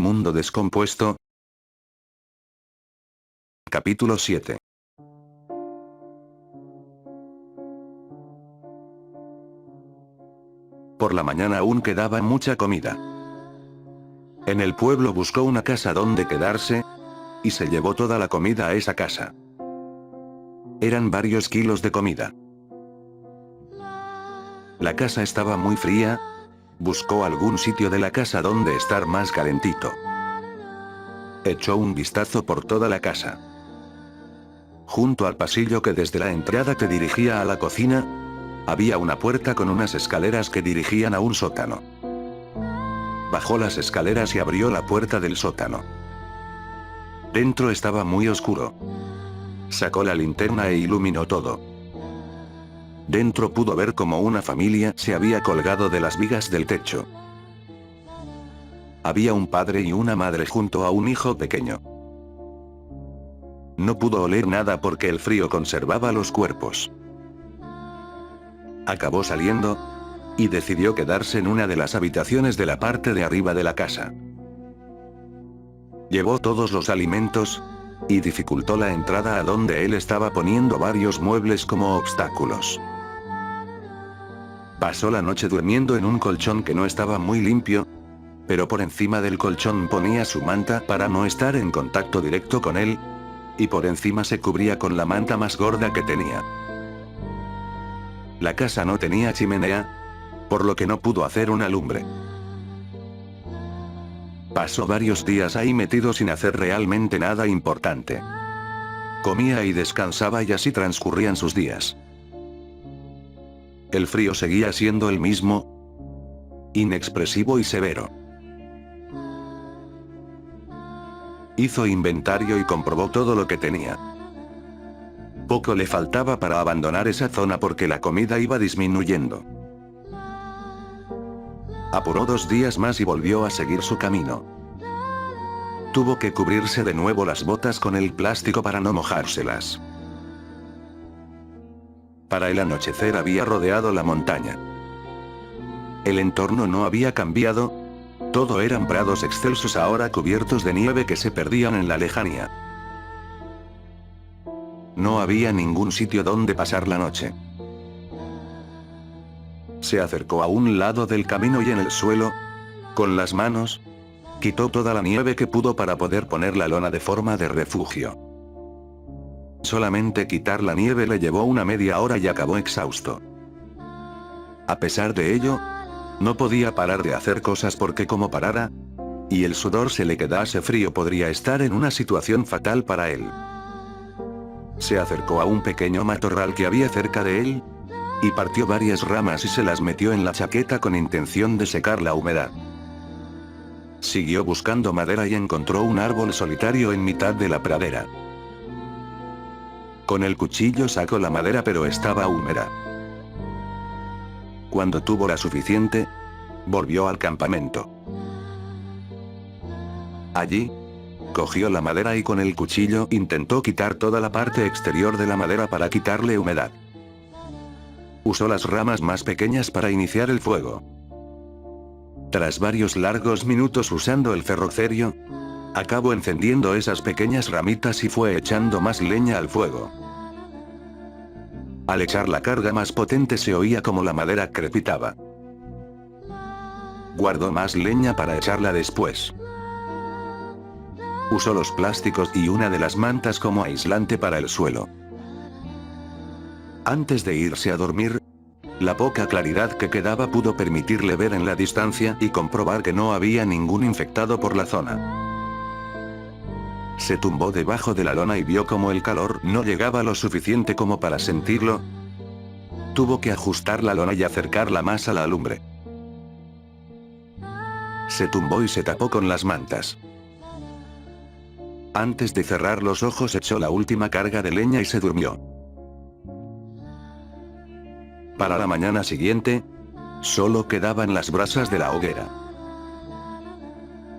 Mundo descompuesto. Capítulo 7. Por la mañana aún quedaba mucha comida. En el pueblo buscó una casa donde quedarse, y se llevó toda la comida a esa casa. Eran varios kilos de comida. La casa estaba muy fría. Buscó algún sitio de la casa donde estar más calentito. Echó un vistazo por toda la casa. Junto al pasillo que desde la entrada te dirigía a la cocina, había una puerta con unas escaleras que dirigían a un sótano. Bajó las escaleras y abrió la puerta del sótano. Dentro estaba muy oscuro. Sacó la linterna e iluminó todo. Dentro pudo ver cómo una familia se había colgado de las vigas del techo. Había un padre y una madre junto a un hijo pequeño. No pudo oler nada porque el frío conservaba los cuerpos. Acabó saliendo, y decidió quedarse en una de las habitaciones de la parte de arriba de la casa. Llevó todos los alimentos, y dificultó la entrada a donde él estaba poniendo varios muebles como obstáculos. Pasó la noche durmiendo en un colchón que no estaba muy limpio, pero por encima del colchón ponía su manta para no estar en contacto directo con él, y por encima se cubría con la manta más gorda que tenía. La casa no tenía chimenea, por lo que no pudo hacer una lumbre. Pasó varios días ahí metido sin hacer realmente nada importante. Comía y descansaba y así transcurrían sus días. El frío seguía siendo el mismo, inexpresivo y severo. Hizo inventario y comprobó todo lo que tenía. Poco le faltaba para abandonar esa zona porque la comida iba disminuyendo. Apuró 2 días más y volvió a seguir su camino. Tuvo que cubrirse de nuevo las botas con el plástico para no mojárselas. Para el anochecer había rodeado la montaña. El entorno no había cambiado. Todo eran prados excelsos ahora cubiertos de nieve que se perdían en la lejanía. No había ningún sitio donde pasar la noche. Se acercó a un lado del camino y en el suelo, con las manos, quitó toda la nieve que pudo para poder poner la lona de forma de refugio. Solamente quitar la nieve le llevó una media hora y acabó exhausto. A pesar de ello, no podía parar de hacer cosas porque como parara, y el sudor se le quedase frío podría estar en una situación fatal para él. Se acercó a un pequeño matorral que había cerca de él, y partió varias ramas y se las metió en la chaqueta con intención de secar la humedad. Siguió buscando madera y encontró un árbol solitario en mitad de la pradera. Con el cuchillo sacó la madera pero estaba húmeda. Cuando tuvo la suficiente, volvió al campamento. Allí, cogió la madera y con el cuchillo intentó quitar toda la parte exterior de la madera para quitarle humedad. Usó las ramas más pequeñas para iniciar el fuego. Tras varios largos minutos usando el ferrocerio, acabó encendiendo esas pequeñas ramitas y fue echando más leña al fuego. Al echar la carga más potente se oía como la madera crepitaba. Guardó más leña para echarla después. Usó los plásticos y una de las mantas como aislante para el suelo. Antes de irse a dormir, la poca claridad que quedaba pudo permitirle ver en la distancia y comprobar que no había ningún infectado por la zona. Se tumbó debajo de la lona y vio como el calor no llegaba lo suficiente como para sentirlo. Tuvo que ajustar la lona y acercarla más a la lumbre. Se tumbó y se tapó con las mantas. Antes de cerrar los ojos echó la última carga de leña y se durmió. Para la mañana siguiente, solo quedaban las brasas de la hoguera.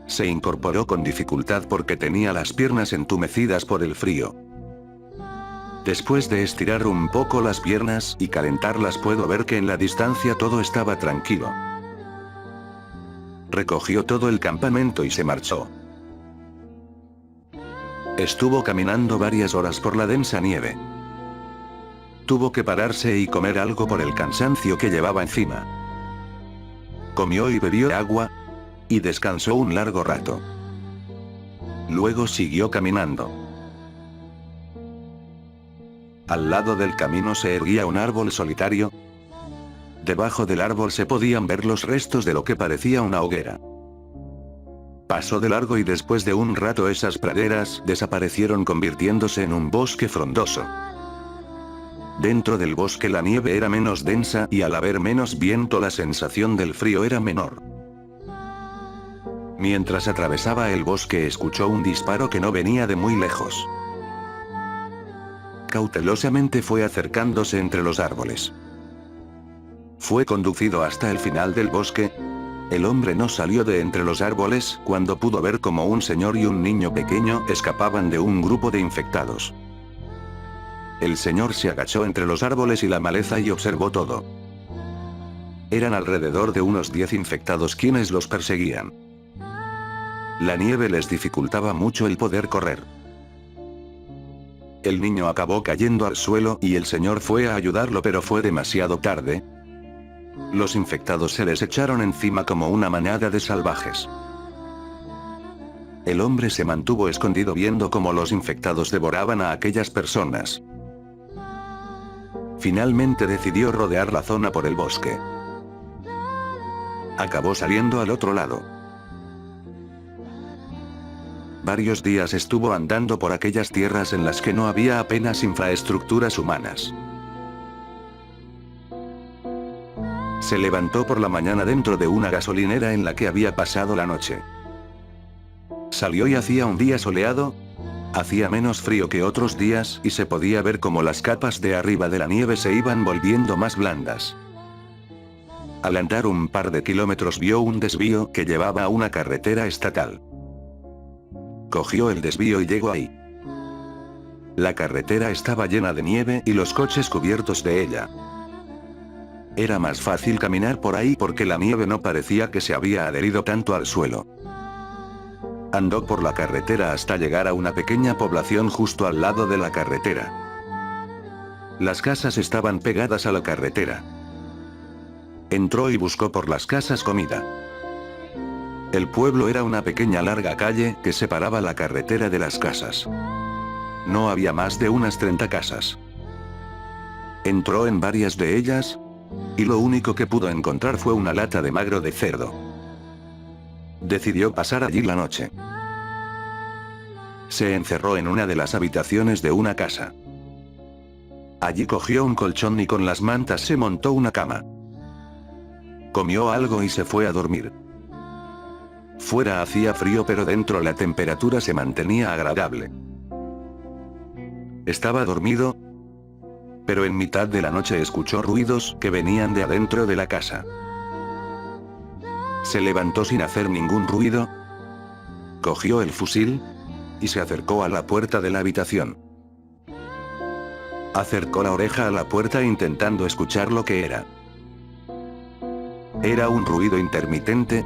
Se incorporó con dificultad porque tenía las piernas entumecidas por el frío. Después de estirar un poco las piernas y calentarlas pudo ver que en la distancia todo estaba tranquilo. Recogió todo el campamento y se marchó. Estuvo caminando varias horas por la densa nieve. Tuvo que pararse y comer algo por el cansancio que llevaba encima. Comió y bebió agua, y descansó un largo rato. Luego siguió caminando. Al lado del camino se erguía un árbol solitario. Debajo del árbol se podían ver los restos de lo que parecía una hoguera. Pasó de largo y después de un rato esas praderas desaparecieron convirtiéndose en un bosque frondoso. Dentro del bosque la nieve era menos densa y al haber menos viento la sensación del frío era menor. Mientras atravesaba el bosque escuchó un disparo que no venía de muy lejos. Cautelosamente fue acercándose entre los árboles. Fue conducido hasta el final del bosque. El hombre no salió de entre los árboles cuando pudo ver cómo un señor y un niño pequeño escapaban de un grupo de infectados. El señor se agachó entre los árboles y la maleza y observó todo. Eran alrededor de unos 10 infectados quienes los perseguían. La nieve les dificultaba mucho el poder correr. El niño acabó cayendo al suelo y el señor fue a ayudarlo, pero fue demasiado tarde. Los infectados se les echaron encima como una manada de salvajes. El hombre se mantuvo escondido viendo cómo los infectados devoraban a aquellas personas. Finalmente decidió rodear la zona por el bosque. Acabó saliendo al otro lado. Varios días estuvo andando por aquellas tierras en las que no había apenas infraestructuras humanas. Se levantó por la mañana dentro de una gasolinera en la que había pasado la noche. Salió y hacía un día soleado. Hacía menos frío que otros días y se podía ver cómo las capas de arriba de la nieve se iban volviendo más blandas. Al andar un par de kilómetros vio un desvío que llevaba a una carretera estatal. Cogió el desvío y llegó ahí. La carretera estaba llena de nieve y los coches cubiertos de ella. Era más fácil caminar por ahí porque la nieve no parecía que se había adherido tanto al suelo. Andó por la carretera hasta llegar a una pequeña población justo al lado de la carretera. Las casas estaban pegadas a la carretera. Entró y buscó por las casas comida. El pueblo era una pequeña larga calle que separaba la carretera de las casas. No había más de unas 30 casas. Entró en varias de ellas, y lo único que pudo encontrar fue una lata de magro de cerdo. Decidió pasar allí la noche. Se encerró en una de las habitaciones de una casa. Allí cogió un colchón y con las mantas se montó una cama. Comió algo y se fue a dormir. Fuera hacía frío, pero dentro la temperatura se mantenía agradable. Estaba dormido, pero en mitad de la noche escuchó ruidos que venían de adentro de la casa. Se levantó sin hacer ningún ruido, cogió el fusil, y se acercó a la puerta de la habitación. Acercó la oreja a la puerta intentando escuchar lo que era. Era un ruido intermitente.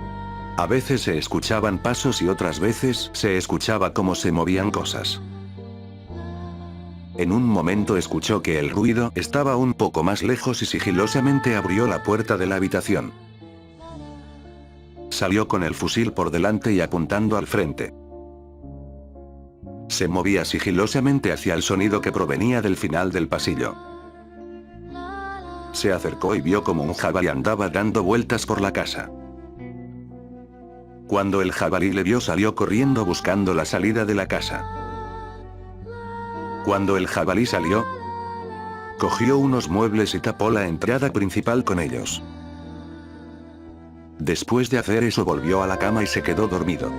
A veces se escuchaban pasos y otras veces se escuchaba cómo se movían cosas. En un momento escuchó que el ruido estaba un poco más lejos y sigilosamente abrió la puerta de la habitación. Salió con el fusil por delante y apuntando al frente. Se movía sigilosamente hacia el sonido que provenía del final del pasillo. Se acercó y vio como un jabalí andaba dando vueltas por la casa. Cuando el jabalí le vio, salió corriendo buscando la salida de la casa. Cuando el jabalí salió, cogió unos muebles y tapó la entrada principal con ellos. Después de hacer eso volvió a la cama y se quedó dormido.